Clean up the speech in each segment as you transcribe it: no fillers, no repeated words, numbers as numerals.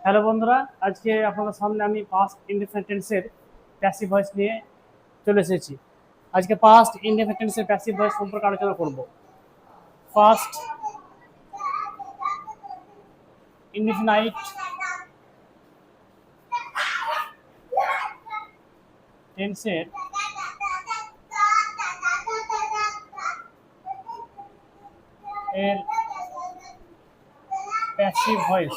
Hello বন্ধুরা, আজকে আপনাদের সামনে আমি পাস্ট ইনডেফিনিট টেন্সের প্যাসিভ ভয়েস নিয়ে চলে এসেছি। আজকে পাস্ট ইনডেফিনিট টেন্সের প্যাসিভ ভয়েস সম্পর্কে আলোচনা করব। ফার্স্ট ইনডেফিনাইট টেন্সের এর passive voice.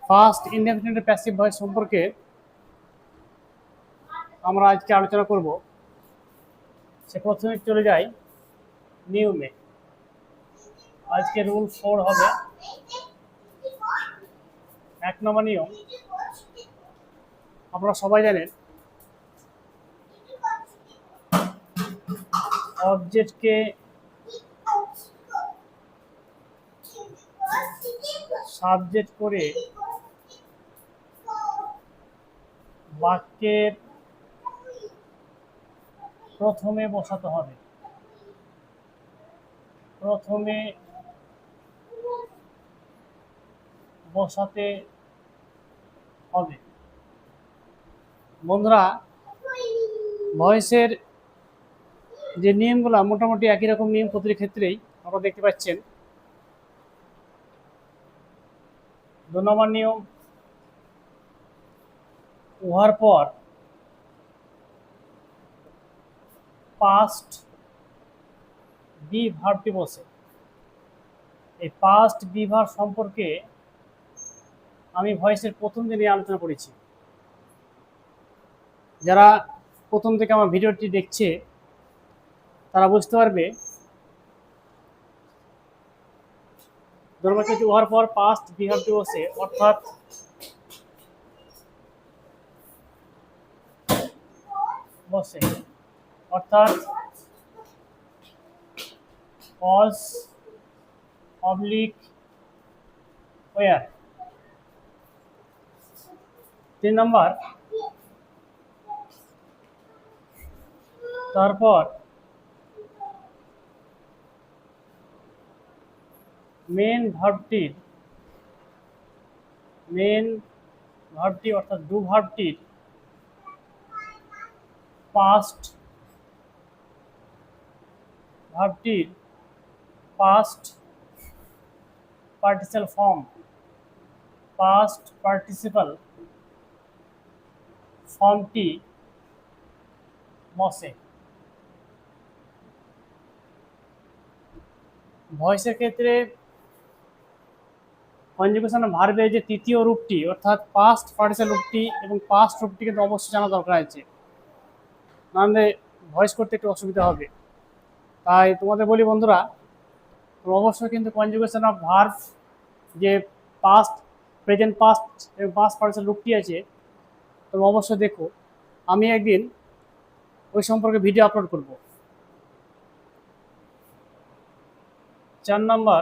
First indefinite passive voice সম্পর্কে আমরা আজকে আলোচনা করব। সে প্রথমে চলে যাই নিয়মে। আজকে রুল 4 হবে। 1 নম্বর নিয়ম, আপনারা সবাই জানেন অবজেক্টকে সাবজেক্ট করে বাক্যের প্রথমে বসাতে হবে। প্রথমে বসাতে হবে। বন্ধুরা, ভয়েসের যে নিয়মগুলো মোটামুটি একই রকম নিয়ম প্রতিটি ক্ষেত্রেই আপনারা দেখতে পাচ্ছেন। 2 নম্বর নিয়ম, উহার পর পাস্ট বি ভার্বটি বসে। এই পাস্ট বি ভার্ব সম্পর্কে আমি ভয়েসের প্রথম দিনে আলোচনা করেছি। যারা প্রথম থেকে আমার ভিডিওটি দেখছে তারা বুঝতে পারবে। ধর্মকে উহার পর পাস্ট বি ভার্বটি বসে, অর্থাৎ বসে অর্থাৎ was oblique where। 3 নম্বর, তারপর মেন ভার্বটি অর্থাৎ ডু ভার্বটির পাস্ট পার্টিসিপাল ফর্মটি বসে। ভয়েসের ক্ষেত্রে কনজুগেশন ভার্বের যে তৃতীয় রূপটি অর্থাৎ পাস্ট পার্টিসিপাল রূপটি এবং পাস্ট রূপটি কিন্তু অবশ্যই জানা দরকার আছে, নাহলে ভয়েস করতে একটু অসুবিধা হবে। তাই তোমাদের বলি বন্ধুরা, অবশ্যই কিন্তু কনজুগেশন অফ ভার্ব যে পাস্ট, প্রেজেন্ট পাস্ট এবং পাস্ট পার্টিসিপাল রূপটি আছে তোমরা অবশ্যই দেখো। আমি একদিন ওই সম্পর্কে ভিডিও আপলোড করব। 4 নম্বর,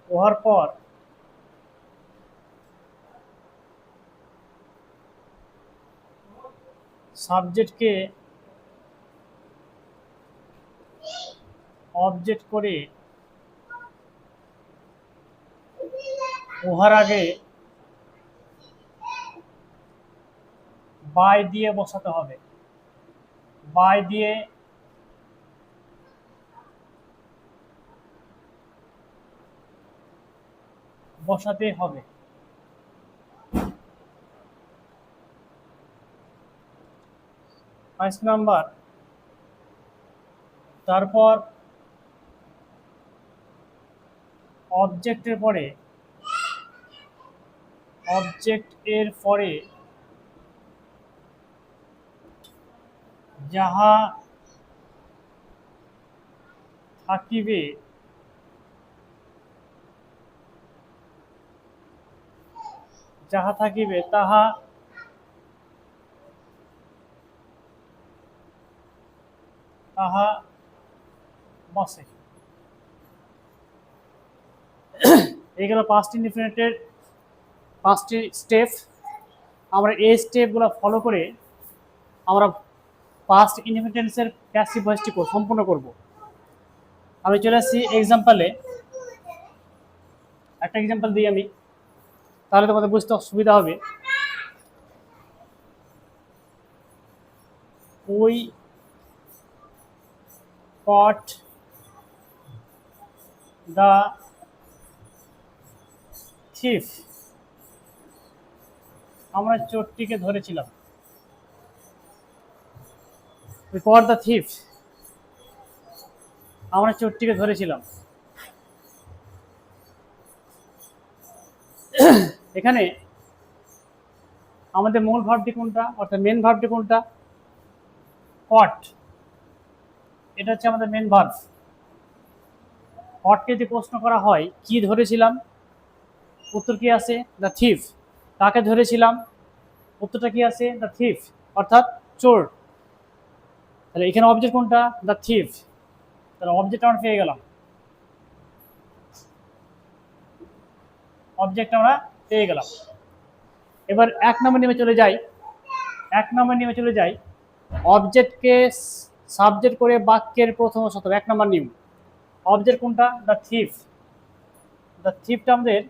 উহার পর সাবজেক্টকে অবজেক্ট করে উহার আগে বাই দিয়ে বসাতে হবে। বাই দিয়ে বসাতে হবে। 5 নম্বর, তারপর অবজেক্টের পরে যাহা থাকিবে তাহা বসে। এই গেল পাস্ট ইনডিফিনিটের 5টি স্টেপ। আমরা এই স্টেপগুলো ফলো করে আমরা পাস্ট ইনডিফিনিট টেন্সের প্যাসিভ ভয়েসটি সম্পূর্ণ করব। আমি চলে আসছি এক্সাম্পলে, একটা এক্সাম্পল দিই আমি, তাহলে তোমাদের বুঝতে সুবিধা হবে। উই কট দ্য থিফ, আমরা চোরটিকে ধরেছিলাম। উই কট দ্য থিফ, আমরা চোরটিকে ধরেছিলাম। এখানে আমাদের মূল ভার্বটি কোনটা, অর্থাৎ মেন ভার্বটি কোনটা? কট, এটা হচ্ছে আমাদের মেন ভার্ব। কটকে যদি প্রশ্ন করা হয় কি ধরেছিলাম, উত্তর কি আছে? The thief. কাকে ধরেছিলাম? উত্তরটা কি আছে? দ্য থিফ, অর্থাৎ চোর। তাহলে এখানে অবজেক্ট কোনটা? The thief. তাহলে অবজেক্ট আমরা পেয়ে গেলাম, অবজেক্ট আমরা পেয়ে গেলাম। এবার 1 নম্বর নিয়মে চলে যাই। 1 নম্বর নিয়মে চলে যাই, অবজেক্টকে সাবজেক্ট করে বাক্যের প্রথম শতক। 1 নম্বর নিয়ম, অবজেক্ট কোনটা? The thief. দ্য থিফটা আমাদের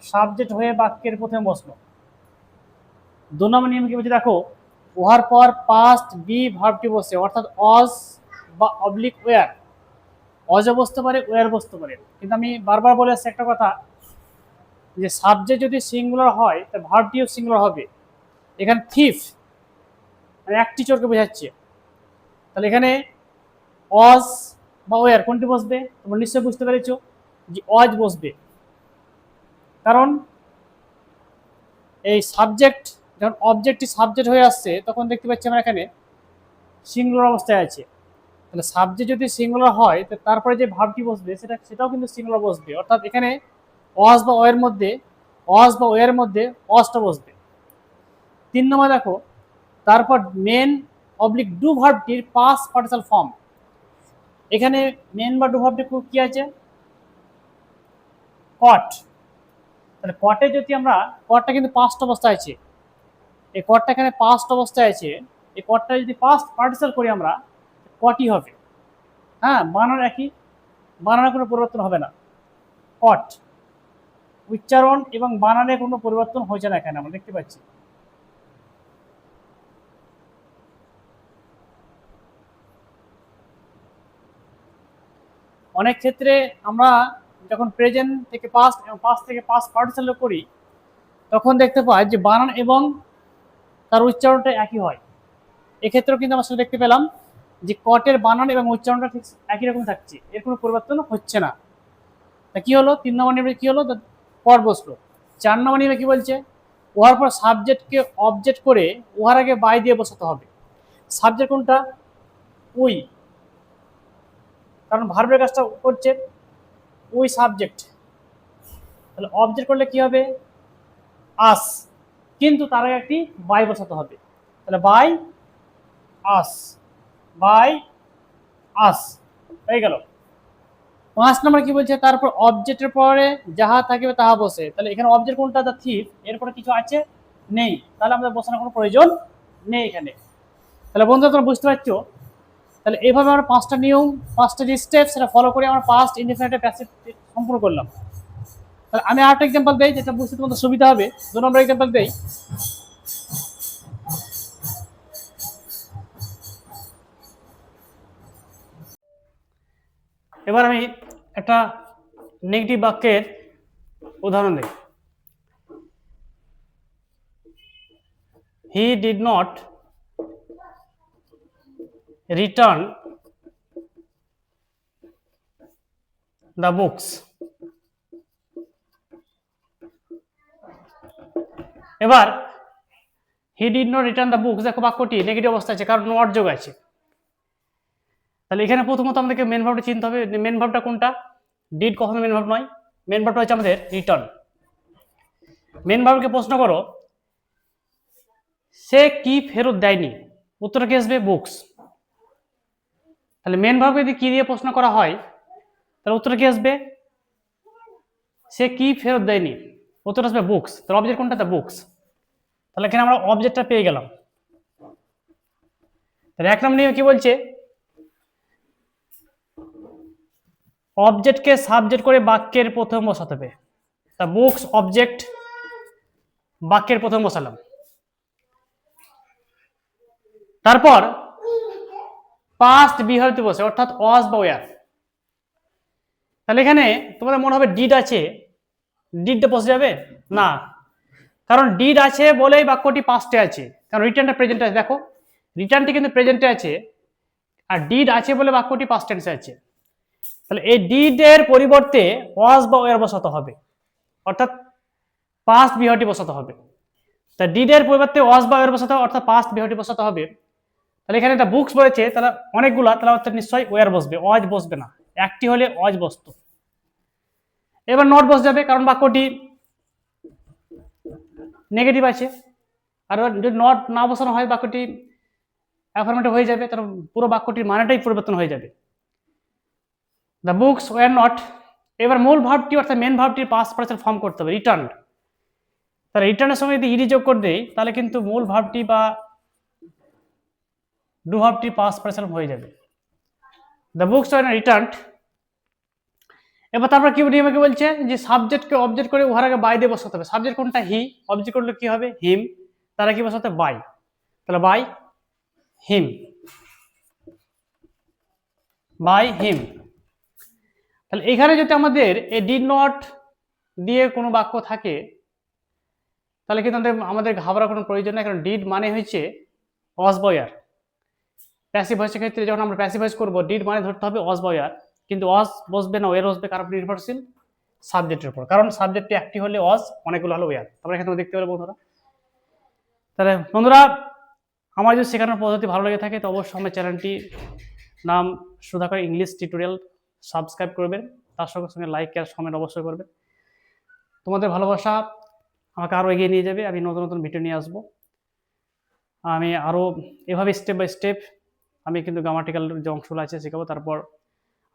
সাবজেক্ট হয়ে বাক্যের প্রথমে বসলো। 2 নম্বর নিয়ম কি বলছে দেখো, উহার পর পাস্ট বি ভার্বটি বসে, অর্থাৎ অজ বা অবলিক ওয়ার। অজও বসতে পারে, ওয়ার বসতে পারে। কিন্তু আমি বারবার বলে আসছি একটা কথা, যে সাবজেক্ট যদি সিঙ্গুলার হয় তা ভার্বটিও সিঙ্গুলার হবে। এখানে থিফ মানে একটি চোরকে বোঝাচ্ছে, তাহলে এখানে অজ বা ওয়ার কোনটি বসবে? তোমরা নিশ্চয়ই বুঝতে পেরেছো যে অজ বসবে, কারণ এই সাবজেক্ট যখন অবজেক্টটি সাবজেক্ট হয়ে আসছে তখন দেখতে পাচ্ছি আমরা এখানে সিঙ্গুলার অবস্থায় আছে। তাহলে সাবজেক্ট যদি সিঙ্গুলার হয় তারপরে যে ভার্বটি বসবে সেটাও কিন্তু সিঙ্গুলার বসবে, অর্থাৎ এখানে অজ বা ওয়ের মধ্যে, অজ বা ওয়ের মধ্যে অজটা বসবে। 3 নম্বর দেখো, তারপর মেন অবলিক ডু ভার্বটির পাস্ট পার্টিসিপাল ফর্ম। এখানে মেন বা ডু ভার্বটি কি আছে? কট। তাহলে কটে যদি আমরা, কটটা কিন্তু পাস্ট অবস্থায় আছে, এই কটটা এখানে পাস্ট অবস্থায় আছে, এই কটটা যদি পাস্ট পার্টিসিপাল করি আমরা, কটই হবে। হ্যাঁ, বানান একই, বানানের কোনো পরিবর্তন হবে না। কট, উচ্চারণ এবং বানানে কোনো পরিবর্তন হয়েছে না এখানে আমরা দেখতে পাচ্ছি। অনেক ক্ষেত্রে আমরা যখন প্রেজেন্ট থেকে পাস্ট এবং পাস্ট থেকে পাস্ট পার্টিসিপাল করি তখন দেখতে পাই যে বানান এবং তার উচ্চারণটা একই হয়। এক্ষেত্রেও কিন্তু আমরা সেটা দেখতে পেলাম যে কটের বানান এবং উচ্চারণটা ঠিক একই রকম থাকছে, এর কোনো পরিবর্তন হচ্ছে না। তা কি হলো? 3 নম্বর নিয়মে কি হলো? পর বসলো। 4 নম্বর নিয়মে কি বলছে? উহার পর সাবজেক্টকে অবজেক্ট করে উহার আগে বাই দিয়ে বসাতে হবে। সাবজেক্ট কোনটা? উই, কারণ ভার্বের কাজটা করছে উই সাবজেক্ট। তাহলে অবজেক্ট করলে কি হবে? আস, কিন্তু তার আগে একটি বাই বসাতে হবে। তাহলে বাই আস, বাই আস হয়ে গেল। 5 নম্বর কি বলছে? তারপর অবজেক্টের পরে যাহা থাকবে তাহা বসে। তাহলে এখানে অবজেক্ট কোনটা? The thief. এরপরে কিছু আছে? নেই, তাহলে আমাদের বসানোর কোনো প্রয়োজন নেই এখানে। তাহলে বন্ধুরা তোমরা বুঝতে পারছো, তাহলে এইভাবে আমরা 5টা নিয়ম, 5টা যে স্টেপ সেটা ফলো করে আমরা পাস্ট ইনডিফিনিট প্যাসিভ সম্পূর্ণ করলাম। তাহলে আমি আরেকটা এক্সাম্পল দেই যেটা বুঝতে তোমাদের সুবিধা হবে। 2 নম্বর এক্সাম্পল দেই। এবার আমি একটা নেগেটিভ বাক্যের উদাহরণ দিই। He did not return the books. এবার he did not return the books, দেখো বাক্যটি নেগেটিভ অবস্থা আছে কারণ নট যোগ আছে। তাহলে এখানে প্রথমত আমাদেরকে মেন ভার্বটা চিনতে হবে। মেন ভার্বটা কোনটা? ডিড কখনো মেন ভার্ব নয়, মেন ভার্বটা হচ্ছে আমাদের রিটার্ন। মেন ভার্বকে প্রশ্ন করো সে কি ফেরত দেয়নি, উত্তরটা কি আসবে? বুকস। তাহলে মেন ভার্বকে যদি কি দিয়ে প্রশ্ন করা হয় তাহলে উত্তরটা কি আসবে? সে কি ফেরত দেয়নি, উত্তর আসবে বুকস। তাহলে অবজেক্ট কোনটা? The books. তাহলে এখানে আমরা অবজেক্টটা পেয়ে গেলাম। তাহলে 1 নম্বর নিয়ম কি বলছে? অবজেক্টকে সাবজেক্ট করে বাক্যের প্রথম বসাতে হবে। তা বুকস অবজেক্ট বাক্যের প্রথম বসালাম। তারপর পাস্ট বিহারিতে বসে, অর্থাৎ ওয়াজ বা ওয়ার। তাহলে এখানে তোমাদের মনে হবে ডিড আছে, ডিডটা বসে যাবে না, কারণ ডিড আছে বলেই বাক্যটি পাস্টে আছে, কারণ রিটার্নটা প্রেজেন্টে আছে। দেখো রিটার্নটি কিন্তু প্রেজেন্টে আছে, আর ডিড আছে বলে বাক্যটি পাস্ট টেন্সে আছে। তাহলে এই ডিড এর পরিবর্তে ওয়াজ বা ওয়ার বসাতে হবে, অর্থাৎ পাস্ট বিহারটি বসাতে হবে। তা ডিড এর পরিবর্তে ওয়াজ বা ওয়ার বসাতে হবে, অর্থাৎ পাস্ট বিহারটি বসাতে হবে। তাহলে এখানে একটা বুকস বলেছে, তাহলে অনেকগুলা, তাহলে অর্থাৎ নিশ্চয়ই ওয়ার বসবে, ওয়াজ বসবে না। একটি হলে ওয়াজ বসতো। এবার নট বসে যাবে, কারণ বাক্যটি নেগেটিভ আছে। আর যদি নট না বসানো হয় বাক্যটি অ্যাফার্মেটিভ হয়ে যাবে, তার পুরো বাক্যটির মানেটাই পরিবর্তন হয়ে যাবে। The books were not. এবার মূল ভার্বটি অর্থাৎ মেন ভার্বটির পাস্ট পার্টিসিপল ফর্ম করতে হবে, রিটার্ন। তাহলে রিটার্নের সঙ্গে যদি ইডি যোগ করে দেই, তাহলে কিন্তু মূল ভার্বটি বা ডু ভার্বটি পাস্ট পার্টিসিপল হয়ে যাবে। The books were returned. এবার তারপর কি নিয়মে কি বলছে যে সাবজেক্টকে অবজেক্ট করে উহার আগে বাই দিয়ে বসাতে হবে। সাবজেক্ট কোনটা? হি। অবজেক্ট করলে কি হবে? হিম। তারা কি বসাতে? বাই। তাহলে বাই হিম, বাই হিম। তাহলে এখানে যদি আমাদের এই ডিড নট দিয়ে কোনো বাক্য থাকে, তাহলে কিন্তু আমাদের ঘাবড়ার কোনো প্রয়োজন নেই, কারণ ডিড মানে হচ্ছে ওয়াজ বা ওয়ার। প্যাসিভ ভয়েসের ক্ষেত্রে যখন আমরা প্যাসিভ ভয়েস করবো, ডিড মানে ধরতে হবে ওয়াজ বা ওয়ার, কিন্তু ওয়াজ বসবে না, ওয়ার বসবে, কারণ নির্ভরশীল সাবজেক্টের উপর, কারণ সাবজেক্টটি একটি হলে ওয়াজ, অনেকগুলো হলো ওয়ার। তারপরে এখানে দেখতে পারো বন্ধুরা। তাহলে বন্ধুরা, আমার যদি শেখানোর পদ্ধতি ভালো লেগে থাকে তো অবশ্যই আমার চ্যানেলটি নাম সুধাকর ইংলিশ টিউটোরিয়াল সাবস্ক্রাইব করবেন, তার সঙ্গে সঙ্গে লাইক আর কমেন্ট অবশ্যই করবেন। তোমাদের ভালোবাসা আমাকে আরও এগিয়ে নিয়ে যাবে, আমি নতুন নতুন ভিডিও নিয়ে আসবো। আমি আরও এভাবে স্টেপ বাই স্টেপ আমি কিন্তু গ্রামাটিক্যাল যে অংশগুলো আছে শেখাবো, তারপর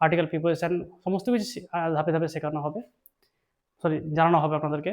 আর্টিকেল প্রিপারেশন সমস্ত কিছু ধাপে ধাপে শেখানো হবে, জানানো হবে আপনাদেরকে।